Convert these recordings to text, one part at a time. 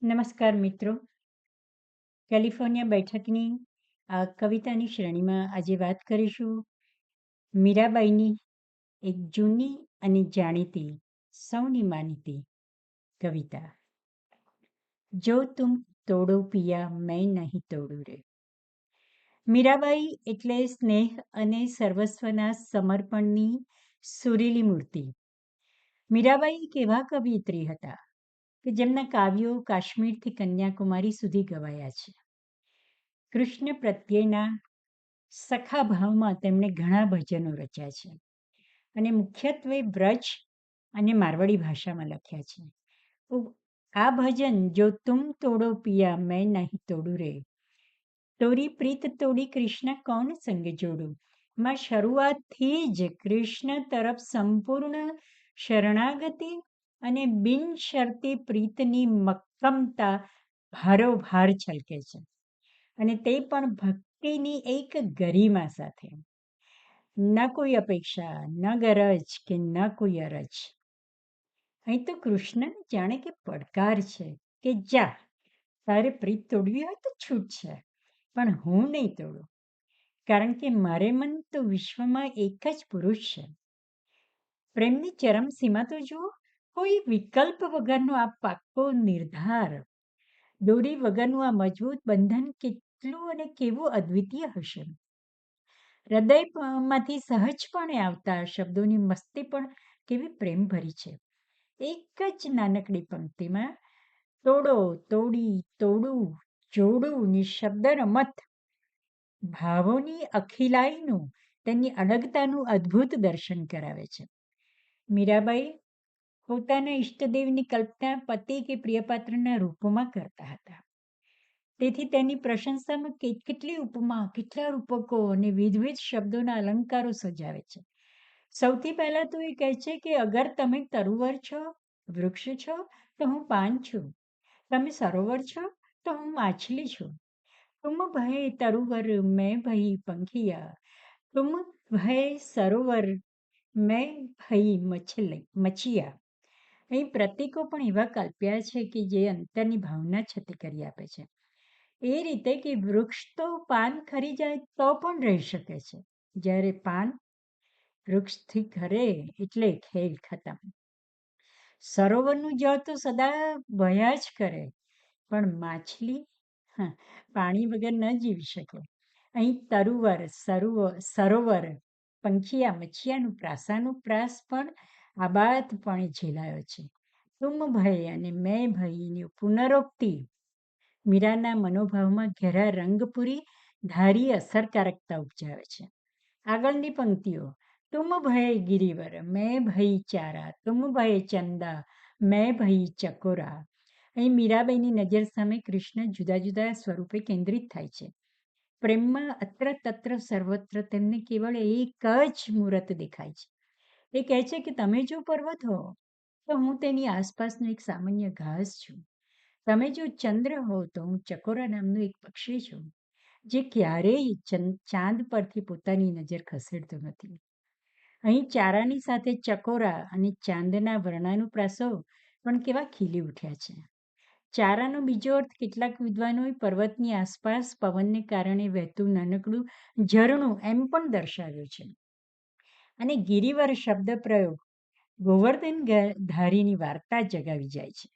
નમસ્કાર મિત્રો. કેલિફોર્નિયા બેઠકની કવિતાની શ્રેણીમાં આજે વાત કરીશું મીરાબાઈની એક જૂની અને જાણીતી, સૌની માનીતી કવિતા. જો તુમ તોડો પિયા મેં નહીં તોડું રે. મીરાબાઈ એટલે સ્નેહ અને સર્વસ્વના સમર્પણની સુરીલી મૂર્તિ. મીરાબાઈ એક એવા કવિયત્રી હતા કે જેમના કાવ્યો કાશ્મીરથી કન્યાકુમારી સુધી ગવાયા છે. કૃષ્ણ પ્રત્યેના સખા ભાવમાં તેમણે ઘણા ભજનો રચ્યા છે અને મુખ્યત્વે બ્રજ અને મારવાડી ભાષામાં લખ્યા છે. તો આ ભજન જો તુમ તોડો પિયા મેં નહીં તોડું રે, તોરી પ્રીત તોડી કૃષ્ણ કોણ સંગ જોડું, માં શરૂઆતથી જ કૃષ્ણ તરફ સંપૂર્ણ શરણાગતિ અને બિનશરતી પ્રીતની મક્કમતા ભારોભાર છલકે છે, અને તે પણ ભક્તિની એક ગરિમા સાથે. ન કોઈ અપેક્ષા, ન ગરજ કે ન કોઈ અરજ. અહીં તો કૃષ્ણને જાણે કે પડકાર છે કે જા, તારે પ્રીત તોડવી હોય તો છૂટ છે, પણ હું નહીં તોડું, કારણ કે મારે મન તો વિશ્વમાં એક જ પુરુષ છે. પ્રેમની ચરમસીમા તો જુઓ, કોઈ વિકલ્પ વગરનો આ પાક્કો નિર્ધાર, દોરી વગરનું આ મજબૂત બંધન કેટલું અને કેવું અદ્વિતીય હશે. હૃદયમાંથી સહજપણે આવતા શબ્દોની મસ્તી પણ કેવી પ્રેમભરી છે. એક જ નાનકડી પંક્તિમાં તોડો, તોડી, તોડું, જોડું ની શબ્દ રમત ભાવોની અખિલાઈનું, તેની અડગતાનું અદ્ભુત દર્શન કરાવે છે. મીરાબાઈ પોતાના ઈષ્ટદેવની કલ્પના પતિ કે પ્રિયપાત્રના રૂપોમાં કરતા હતા. તેથી તેની પ્રશંસામાં કેટલી ઉપમા, કેટલા રૂપકો અને વિવિધ શબ્દોના અલંકારો સજાવે છે. સૌથી પહેલા તો એ કહે છે કે અગર તમે તરુવર છો, વૃક્ષ છો, તો હું પાન છું. તમે સરોવર છો, તો હું માછલી છું. તુમ ભય તરુવર મેં ભઈ પંખિયા, તુમ ભય સરોવર મેં ભઈ મછિયા. અહીં પ્રતીકો પણ એવા કલ્પ્યા છે કે જે અંતરની ભાવના છતી કરી આપે છે. એ રીતે કે વૃક્ષ તો પાન ખરી જાય તો પણ રહી શકે છે, જ્યારે પાન વૃક્ષથી ખરે એટલે ખેલ ખતમ. સરોવરનું જળ તો સદા વહ્યા જ કરે, પણ માછલી પાણી વગર ન જીવી શકે. અહીં તરુવર, સરોવર, પંખિયા, મચ્છિયાનું પ્રાસાનુપ્રાસ પણ આબાદપણે ઝીલાયો છે. તુમ ભય અને મેં ભયની પુનરોક્તિ મીરાના મનોભાવમાં ઘેરા રંગ પૂરી ધારી અસરકારકતા ઉપજાવે છે. આગળની પંક્તિઓ તુમ ભય ગિરિવર મેં ભઈ ચારા, તુમ ભય ચંદા મેં ભઈ ચકોરા. અહીં મીરાબાઈની નજર સામે કૃષ્ણ જુદા જુદા સ્વરૂપે કેન્દ્રિત થાય છે. પ્રેમમાં અત્ર તત્ર સર્વત્ર તેમને કેવળ એક જ મૂર્ત દેખાય છે. એ કહે છે કે તમે જો પર્વત હો તો હું તેની આસપાસનો એક સામાન્ય ઘાસ છું. તમે જો ચંદ્ર હો તો હું ચકોરા નામનું એક પક્ષી છું, જે ક્યારેય ચાંદ પરથી પોતાની નજર ખસેડતો નથી. અહીં ચારાની સાથે ચકોરા અને ચાંદના વર્ણાનુપ્રાસો પણ કેવા ખીલી ઉઠ્યા છે. ચારાનો બીજો અર્થ કેટલાક વિદ્વાનોએ પર્વતની આસપાસ પવનને કારણે વહેતું નાનકડું ઝરણું એમ પણ દર્શાવ્યું છે. અને ગિરિવર શબ્દ પ્રયોગ ગોવર્ધન ધારીની વાર્તા જગાવી જાય છે.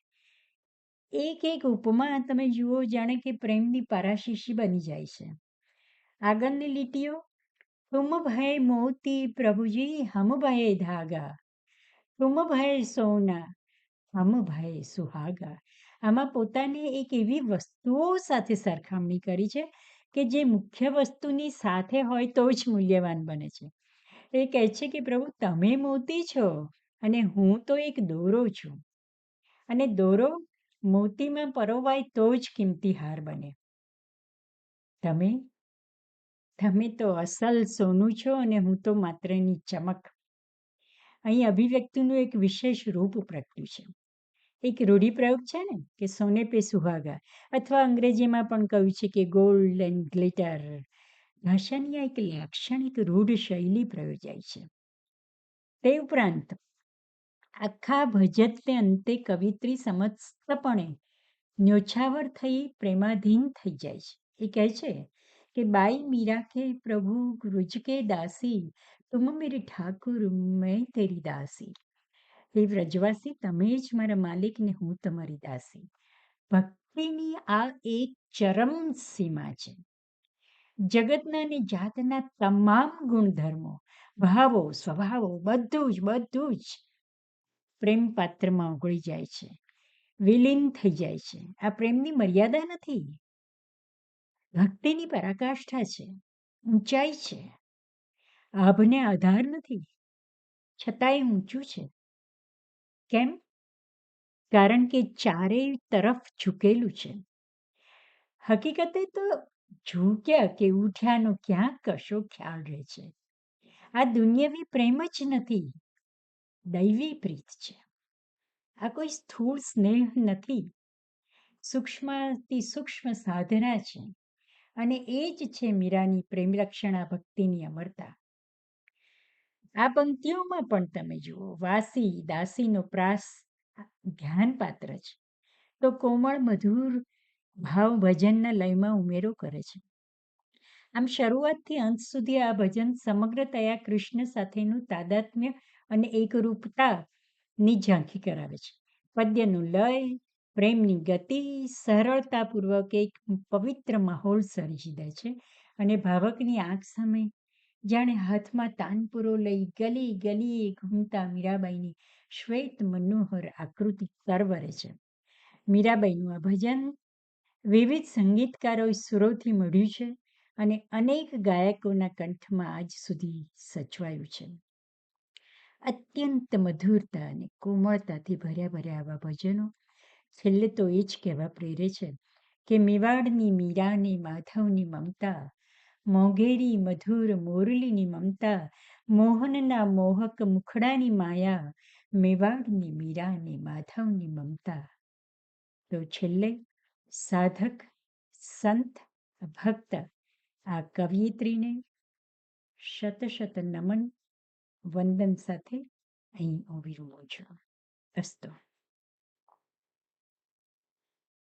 એક એક ઉપમા તમે જુઓ જાણે કે પ્રેમની પારાશીશી બની જાય છે. આગળની લીટીઓ તુમ ભય મોતી પ્રભુજી હમ ભય ધાગા, તુમ ભય સોના હમ ભય સુહાગા. આમાં પોતાને એક એવી વસ્તુઓ સાથે સરખામણી કરી છે કે જે મુખ્ય વસ્તુની સાથે હોય તો જ મૂલ્યવાન બને છે. એ કહે છે કે પ્રભુ તમે મોતી છો અને હું તો એક દોરો છું, અને દોરો મોતીમાં પરોવાય તો જ કિંમતી હાર બને. તમે તો અસલ સોનું છો અને હું તો માત્રની ચમક. અહીં અભિવ્યક્તિનું એક વિશેષ રૂપ પ્રગટ્યું છે. એક રૂઢિપ્રયોગ છે ને કે સોને પે સુહાગા, અથવા અંગ્રેજીમાં પણ કહ્યું છે કે ગોલ્ડ એન્ડ ગ્લિટર. ભાષાની આ એક લાક્ષણિક રૂઢ શૈલી પ્રયોજાય છે. તે ઉપરાંત આખા ભજતને અંતે કવિત્રી સમસ્તપણે ન્યોછાવર થઈ પ્રેમાધીન થઈ જાય છે. એ કહે છે કે બાઈ મીરા કે પ્રભુ ગુરુજ કે દાસી, તુમ મેરે ઠાકુર મેં તેરી દાસી. હે વ્રજવાસી, તમે જ મારા માલિક ને હું તમારી દાસી. ભક્તિની આ એક ચરમ સીમા છે. જગતના અને જાતના તમામ ગુણધર્મો, ભાવો, સ્વભાવો બધું જ પ્રેમ પાત્રમાં ઓગળી જાય છે, વિલીન થઈ જાય છે. આ પ્રેમની મર્યાદા નથી, ભક્તિની પરાકાષ્ઠા છે, ઊંચાઈ છે. આભને આધાર નથી, છતાંય ઊંચું છે. કેમ? કારણ કે ચારેય તરફ ઝૂકેલું છે. હકીકતે તો ઝૂક્યા કે ઉઠ્યાનો ક્યાં કશો ખ્યાલ રહે છે. આ દુન્યવી પ્રેમ જ નથી, દૈવી પ્રીત છે. આ કોઈ સ્થૂળ સ્નેહ નથી, સૂક્ષ્મથી સૂક્ષ્મ સાધના છે. અને એ જ છે મીરાની પ્રેમલક્ષણા ભક્તિની અમરતા. આ પંક્તિઓમાં પણ તમે જુઓ, વાસી દાસીનો પ્રાસ ધ્યાનપાત્ર છે, તો કોમળ મધુર ભાવ ભજનના લયમાં ઉમેરો કરે છે. આમ શરૂઆતથી અંત સુધી આ ભજન સમગ્રતયા કૃષ્ણ સાથેનું તાદાત્મ્ય અને એકરૂપતાની ઝાંખી કરાવે છે. પદ્યનું લય, પ્રેમની ગતિ સરળતાપૂર્વક એક પવિત્ર માહોલ સર્જી દે છે. અને ભાવકની આંખ સામે જાણે હાથમાં તાનપુરો લઈ ગલી ગલીએ ઘૂમતા મીરાબાઈની શ્વેત મનોહર આકૃતિ તરવરે છે. મીરાબાઈનું આ ભજન વિવિધ સંગીતકારોએ સુરોથી મળ્યું છે અને અનેક ગાયકોના કંઠમાં આજ સુધી સચવાયું છે. અત્યંત મધુરતા અને કોમળતાથી ભર્યા આવા ભજનો છેલ્લે તો એ જ કહેવા પ્રેરે છે કે મેવાડની મીરાને માધવની મમતા, મોંઘેરી મધુર મોરલીની મમતા, મોહનના મોહક મુખડાની માયા, મેવાડની મીરાને માધવની મમતા. તો છેલ્લે સાધક, સંત, ભક્ત આ કવિયત્રીને શત નમન, વંદન સાથે અહીં હું વિરમું છું. અસ્તુ.